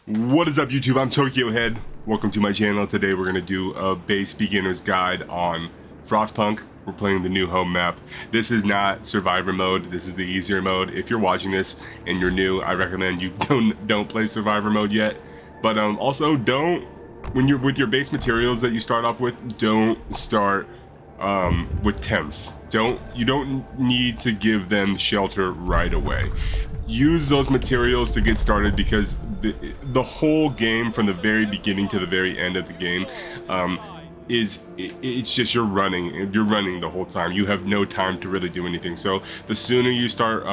What is up, YouTube? I'm tokyohead. Welcome to my channel. Today we're going to do a base beginner's guide on FROSTPUNK. We're playing the new home map. This is not survivor mode. This is the easier mode. If you're watching this and you're new, I recommend you don't play survivor mode yet. But also don't, when you're with your base materials that you start off with, don't start with tents. You don't need to give them shelter right away. Use those materials to get started, because the whole game, from the very beginning to the very end of the game, it's just you're running the whole time. You have no time to really do anything. So the sooner you start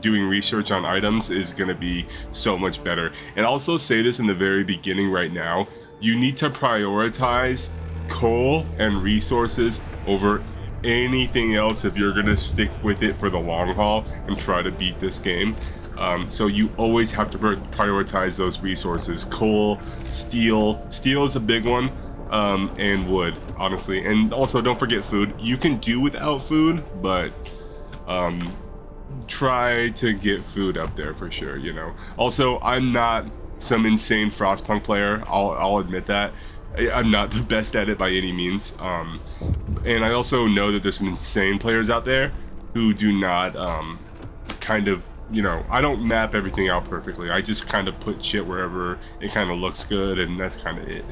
doing research on items is going to be so much better. And also say this in the very beginning right now, you need to prioritize coal and resources over anything else if you're going to stick with it for the long haul and try to beat this game. So you always have to prioritize those resources. Coal, steel is a big one, and wood, honestly. And also don't forget food. You can do without food, but try to get food up there for sure, you know. Also, I'm not some insane FROSTPUNK player, I'll admit that. I'm not the best at it by any means, and I also know that there's some insane players out there who do not kind of, you know, I don't map everything out perfectly. I just kind of put shit wherever it kind of looks good, and that's kind of it.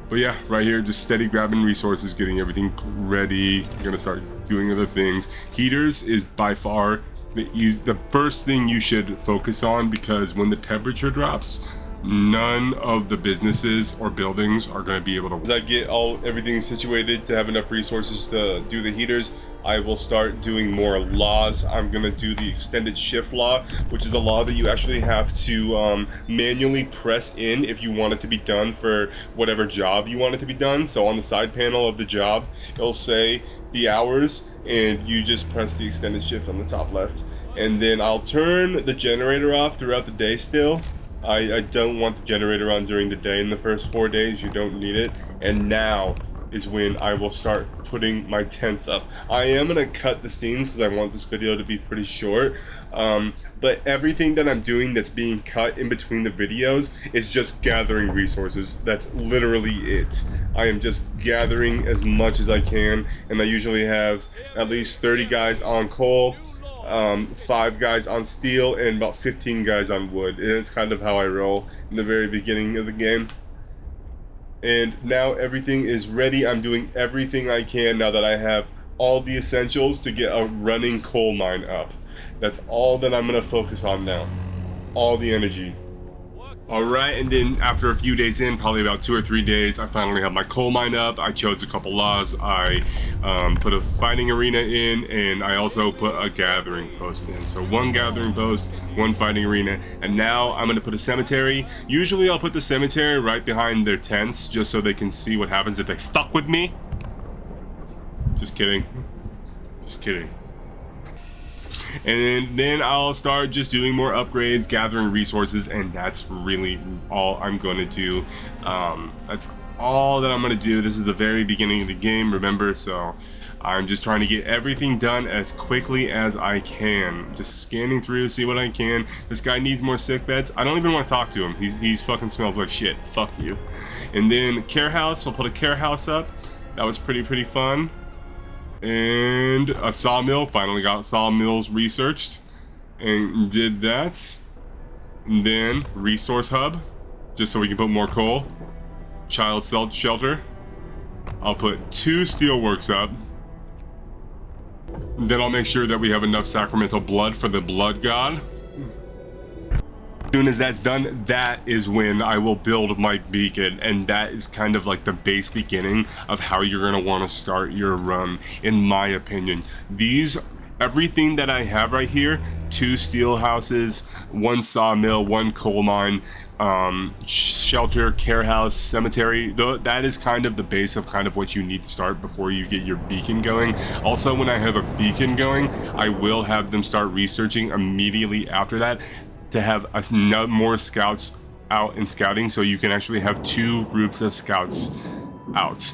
But yeah, right here, just steady grabbing resources, getting everything ready. You're gonna start doing other things. Heaters is by far the first thing you should focus on, because when the temperature drops, none of the businesses or buildings are going to be able to. As I get everything situated to have enough resources to do the heaters, I will start doing more laws. I'm going to do the extended shift law, which is a law that you actually have to manually press in if you want it to be done for whatever job you want it to be done. So on the side panel of the job, it'll say the hours, and you just press the extended shift on the top left. And then I'll turn the generator off throughout the day still. I don't want the generator on during the day. In the first 4 days, you don't need it. And now is when I will start putting my tents up. I am going to cut the scenes because I want this video to be pretty short. But everything that I'm doing that's being cut in between the videos is just gathering resources. That's literally it. I am just gathering as much as I can. And I usually have at least 30 guys on coal, 5 guys on steel, and about 15 guys on wood. And it's kind of how I roll in the very beginning of the game. And now everything is ready. I'm doing everything I can now that I have all the essentials to get a running coal mine up. That's all that I'm going to focus on now. All the energy. Alright, and then after a few days in, probably about 2 or 3 days, I finally have my coal mine up. I chose a couple laws. I put a fighting arena in, and I also put a gathering post in. So 1 gathering post, 1 fighting arena, and now I'm going to put a cemetery. Usually I'll put the cemetery right behind their tents, just so they can see what happens if they fuck with me. Just kidding. Just kidding. And then I'll start just doing more upgrades, gathering resources, and that's really all I'm going to do. That's all that I'm going to do. This is the very beginning of the game, remember, so I'm just trying to get everything done as quickly as I can. Just scanning through, see what I can. This guy needs more sick beds. I don't even want to talk to him. He's fucking smells like shit. Fuck you. And then care house, we'll put a care house up. That was pretty fun. And a sawmill, finally got sawmills researched and did that. And then resource hub, just so we can put more coal. Child shelter, I'll put 2 steelworks up. And then I'll make sure that we have enough sacramental blood for the blood god. As soon as that's done, that is when I will build my beacon, and that is kind of like the base beginning of how you're going to want to start your run, in my opinion. Everything that I have right here, 2 steel houses, 1 sawmill, 1 coal mine, shelter, care house, cemetery, that is kind of the base of kind of what you need to start before you get your beacon going. Also, when I have a beacon going, I will have them start researching immediately after that, to have more scouts out and scouting, so you can actually have 2 groups of scouts out.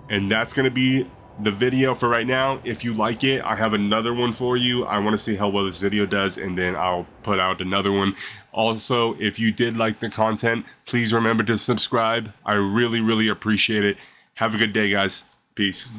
And that's going to be the video for right now. If you like it, I have another one for you. I want to see how well this video does, and then I'll put out another one. Also, if you did like the content, please remember to subscribe. I really, really appreciate it. Have a good day, guys. Peace.